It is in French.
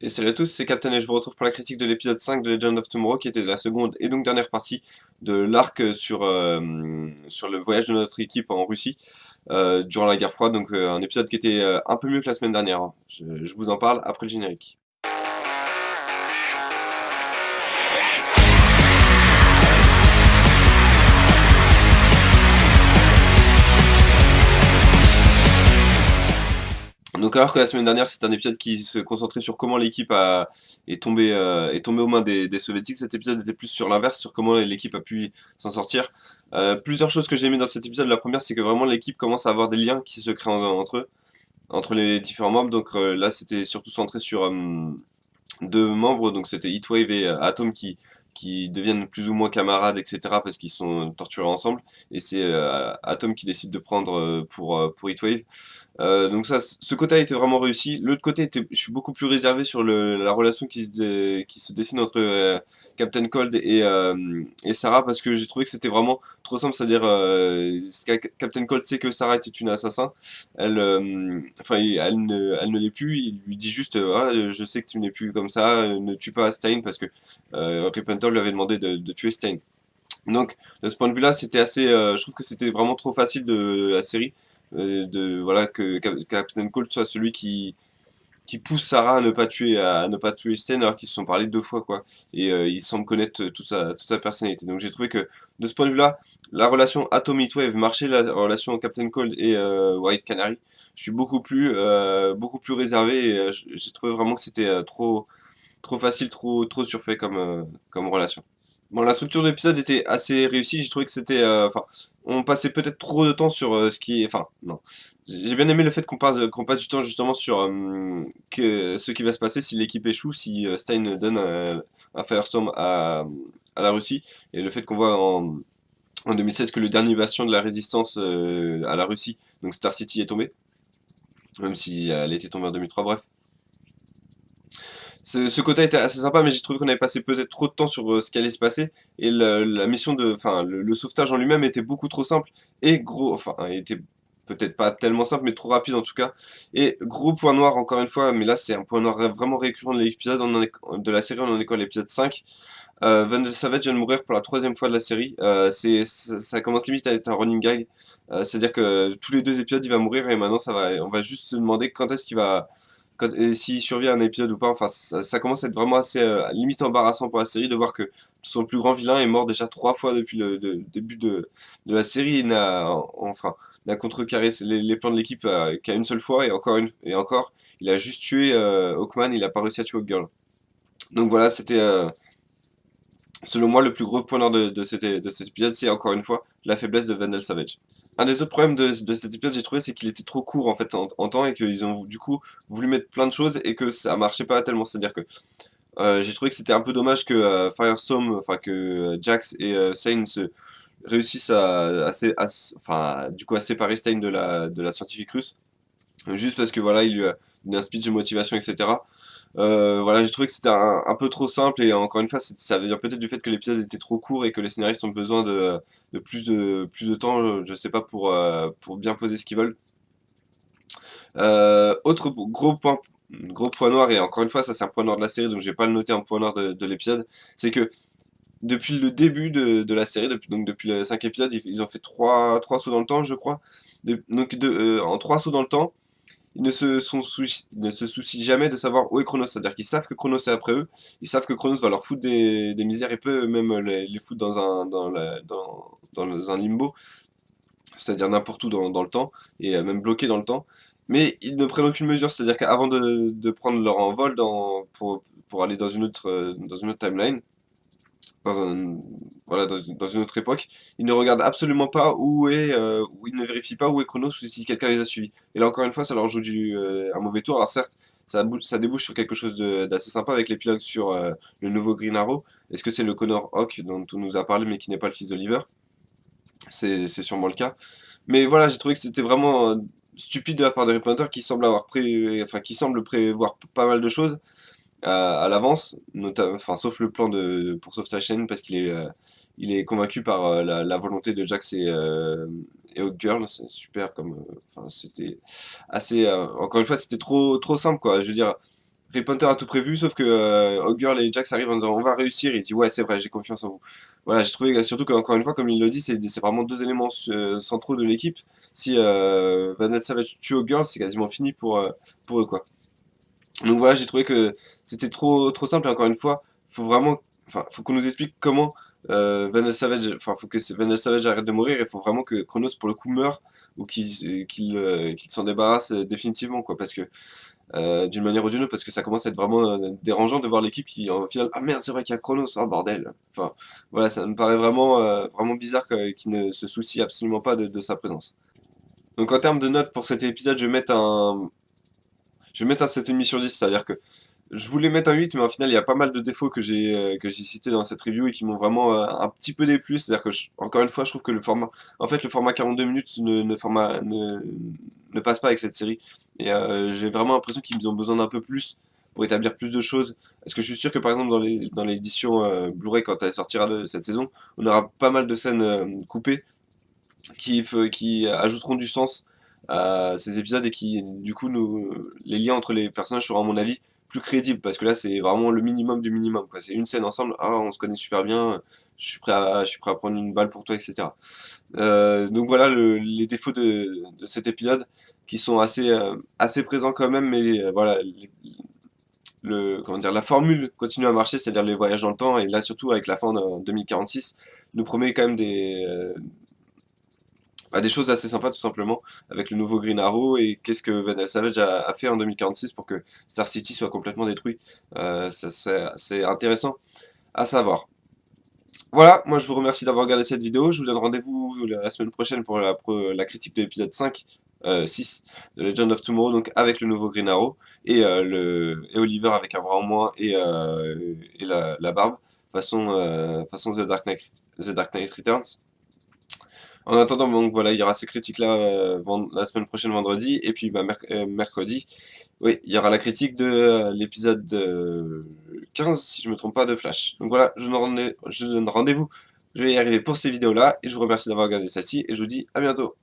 Et salut à tous, c'est Captain et je vous retrouve pour la critique de l'épisode 5 de Legend of Tomorrow qui était la seconde et donc dernière partie de l'arc sur le voyage de notre équipe en Russie durant la guerre froide. Donc un épisode qui était un peu mieux que la semaine dernière, hein. Je vous en parle après le générique. Donc alors que la semaine dernière c'était un épisode qui se concentrait sur comment est tombée aux mains des soviétiques, cet épisode était plus sur l'inverse, sur comment l'équipe a pu s'en sortir. Plusieurs choses que j'ai aimé dans cet épisode. La première, c'est que vraiment l'équipe commence à avoir des liens qui se créent entre eux, entre les différents membres. Donc là c'était surtout centré sur deux membres, donc c'était Heatwave et Atom qui deviennent plus ou moins camarades, etc. parce qu'ils sont torturés ensemble. Et c'est Atom qui décide de prendre pour Heatwave. Donc ça, ce côté a été vraiment réussi. L'autre côté, je suis beaucoup plus réservé sur la relation qui se dessine entre Captain Cold et Sarah parce que j'ai trouvé que c'était vraiment trop simple. C'est-à-dire, Captain Cold sait que Sarah était une assassin. Elle ne l'est plus. Il lui dit juste, ah, je sais que tu n'es plus comme ça. Ne tue pas Stein parce que Rip Hunter lui avait demandé de tuer Stein. Donc, de ce point de vue-là, je trouve que c'était vraiment trop facile de la série, voilà, que Captain Cold soit celui qui pousse Sarah à ne pas tuer Sten alors qu'ils se sont parlé deux fois, quoi. Et il semble connaître toute sa personnalité. Donc j'ai trouvé que, de ce point de vue-là, la relation Atom Heatwave marchait, la relation Captain Cold et White Canary. Je suis beaucoup plus réservé et j'ai trouvé vraiment que c'était trop facile, trop surfait comme relation. Bon, la structure de l'épisode était assez réussie. J'ai trouvé que c'était, enfin, on passait peut-être trop de temps sur ce qui est, enfin, non. J'ai bien aimé le fait qu'on passe du temps justement sur ce qui va se passer si l'équipe échoue, si Stein donne un Firestorm à la Russie, et le fait qu'on voit en 2016 que le dernier bastion de la résistance à la Russie, donc Star City, est tombé, même si elle était tombée en 2003, bref. Ce côté était assez sympa, mais j'ai trouvé qu'on avait passé peut-être trop de temps sur ce qui allait se passer. Et la mission enfin, le sauvetage en lui-même était beaucoup trop simple et gros. Enfin, il était peut-être pas tellement simple, mais trop rapide en tout cas. Et gros point noir encore une fois, mais là c'est un point noir vraiment récurrent de l'épisode, de la série, on en est quoi, à l'épisode 5. Vandal Savage vient de mourir pour la troisième fois de la série. Ça commence limite à être un running gag. C'est-à-dire que tous les deux épisodes il va mourir et maintenant on va juste se demander quand est-ce qu'il va et s'il survit à un épisode ou pas. Enfin, ça commence à être vraiment assez limite embarrassant pour la série de voir que son plus grand vilain est mort déjà trois fois depuis le début de la série. Enfin, il a contrecarré les plans de l'équipe qu'à une seule fois et encore, il a juste tué Hawkman, il a pas réussi à tuer Hawkgirl. Donc voilà, c'était selon moi le plus gros point noir de cet épisode, c'est encore une fois la faiblesse de Vandal Savage. Un des autres problèmes de cet épisode, j'ai trouvé, c'est qu'il était trop court en fait en temps et qu'ils ont du coup voulu mettre plein de choses et que ça marchait pas tellement. C'est-à-dire que j'ai trouvé que c'était un peu dommage que Firestorm, enfin que Jax et Sane réussissent enfin, du coup à séparer Stein de la scientifique russe. Juste parce que voilà, il lui a donné un speech de motivation, etc. Voilà, j'ai trouvé que c'était un peu trop simple et encore une fois, ça vient peut-être du fait que l'épisode était trop court et que les scénaristes ont besoin de plus de temps, je sais pas, pour bien poser ce qu'ils veulent. Autre gros point noir, et encore une fois, ça c'est un point noir de la série, donc je vais pas le noter en point noir de l'épisode, c'est que depuis le début de la série, depuis le 5 épisodes, ils ont fait trois sauts dans le temps, je crois. En trois sauts dans le temps, ils ne se soucient jamais de savoir où est Chronos. C'est-à-dire qu'ils savent que Chronos est après eux, ils savent que Chronos va leur foutre des misères et peut même les foutre dans un limbo, c'est-à-dire n'importe où dans le temps, et même bloqué dans le temps. Mais ils ne prennent aucune mesure, c'est-à-dire qu'avant de prendre leur envol pour aller dans une autre timeline, dans un, voilà, dans une autre époque, ils ne regardent absolument pas où ils ne vérifient pas où est Chronos ou si quelqu'un les a suivis. Et là encore une fois, ça leur joue un mauvais tour. Alors certes, ça débouche sur quelque chose d'assez sympa avec l'épilogue sur le nouveau Green Arrow. Est-ce que c'est le Connor Hawk dont on nous a parlé mais qui n'est pas le fils d'Oliver? C'est sûrement le cas. Mais voilà, j'ai trouvé que c'était vraiment stupide de la part de Rip Hunter qui semble prévoir pas mal de choses à l'avance, enfin, sauf le plan pour sauvetage Shane parce il est convaincu par la volonté de Jax et Hawkgirl. C'est super comme, enfin, c'était assez, encore une fois, c'était trop simple quoi. Je veux dire, Rip Hunter a tout prévu, sauf que Hawkgirl et Jax arrivent en disant on va réussir, et il dit ouais c'est vrai, j'ai confiance en vous. Voilà, j'ai trouvé surtout qu'encore une fois, comme il le dit, c'est vraiment deux éléments centraux de l'équipe. Si Vanessa Savage tue Hawkgirl, c'est quasiment fini pour eux quoi. Donc voilà, j'ai trouvé que c'était trop simple, et encore une fois, faut vraiment, enfin, faut qu'on nous explique comment Vanessa Savage, enfin, faut que Vanessa Savage arrête de mourir, et faut vraiment que Chronos pour le coup meure, ou qu'il s'en débarrasse définitivement quoi, parce que d'une manière ou d'une autre, parce que ça commence à être vraiment dérangeant de voir l'équipe qui, en final, ah merde, c'est vrai qu'il y a Chronos, oh bordel. Enfin, voilà, ça me paraît vraiment bizarre qu'il ne se soucie absolument pas de sa présence. Donc en termes de notes pour cet épisode, je vais mettre un 7,5 sur 10, c'est-à-dire que je voulais mettre un 8, mais au final, il y a pas mal de défauts que j'ai cités dans cette review et qui m'ont vraiment un petit peu déplu. C'est-à-dire que, encore une fois, je trouve que le format 42 minutes ne passe pas avec cette série. Et j'ai vraiment l'impression qu'ils ont besoin d'un peu plus pour établir plus de choses. Parce que je suis sûr que, par exemple, dans l'édition Blu-ray, quand elle sortira de cette saison, on aura pas mal de scènes coupées qui ajouteront du sens à ces épisodes et qui, du coup, les liens entre les personnages seront, à mon avis, plus crédibles. Parce que là, c'est vraiment le minimum du minimum, quoi. C'est une scène ensemble, ah, on se connaît super bien, je suis prêt à prendre une balle pour toi, etc. Donc voilà les défauts de cet épisode qui sont assez présents quand même, mais voilà, comment dire, la formule continue à marcher, c'est-à-dire les voyages dans le temps, et là surtout avec la fin de 2046, nous promet quand même des choses assez sympas tout simplement, avec le nouveau Green Arrow, et qu'est-ce que Vanilla Savage a fait en 2046 pour que Star City soit complètement détruit. C'est intéressant à savoir. Voilà, moi je vous remercie d'avoir regardé cette vidéo, je vous donne rendez-vous la semaine prochaine pour la critique de l'épisode 5, 6 de Legend of Tomorrow, donc avec le nouveau Green Arrow, et Oliver avec un bras en moins et la barbe, façon The Dark Knight Returns. En attendant, donc voilà, il y aura ces critiques-là la semaine prochaine vendredi, et puis bah, mercredi, oui, il y aura la critique de l'épisode 15, si je me trompe pas, de Flash. Donc voilà, je vous donne rendez-vous, je vais y arriver pour ces vidéos-là, et je vous remercie d'avoir regardé celle-ci, et je vous dis à bientôt.